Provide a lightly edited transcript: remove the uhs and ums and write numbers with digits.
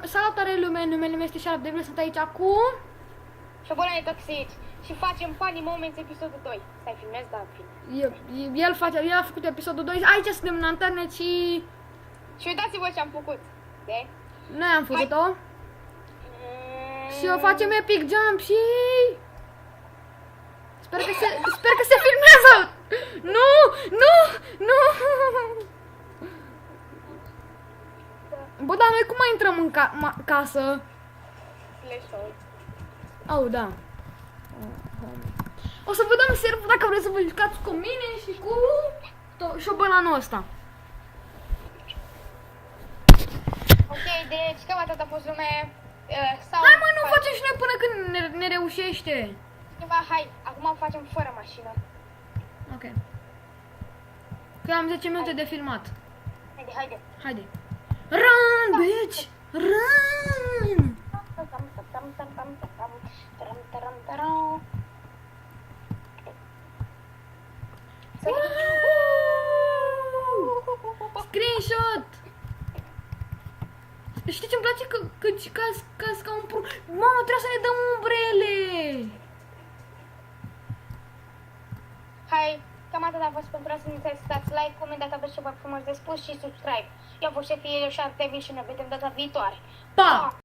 Salutare lume, numele meu este Sharp Devil, sunt aici cu... Șobolanii toxici și facem Funny Moments episodul 2. Stai, filmez, da, film. El a făcut episodul 2, aici suntem în internet și... Și uitați-vă ce am făcut, de? Noi am făcut-o. Și o facem epic jump și... Sper că se filmează! Nu! Bă, dar noi cum mai intrăm în casă? Flash-out. Oh, da. O să vă dăm server dacă vreți să vă jucați cu mine și cu șobolanul ăsta. Ok, deci cam atât a fost lume. Hai mă, nu facem și noi până când ne reușește. Hai, acum facem fără mașină. Ok. Că am 10 minute de filmat. Haide. Run, bitch! Run! Screenshot! Știi ce-mi place? Că ca un pro... Mamă, trebuie să ne dăm umbrele! Hai, cam atât a fost pentru asta. Nu uitați să dați like, comentați, aveți ceva frumos de spus și subscribe. Eu am fost șefii Sharp Devil și ne vedem data viitoare. Pa!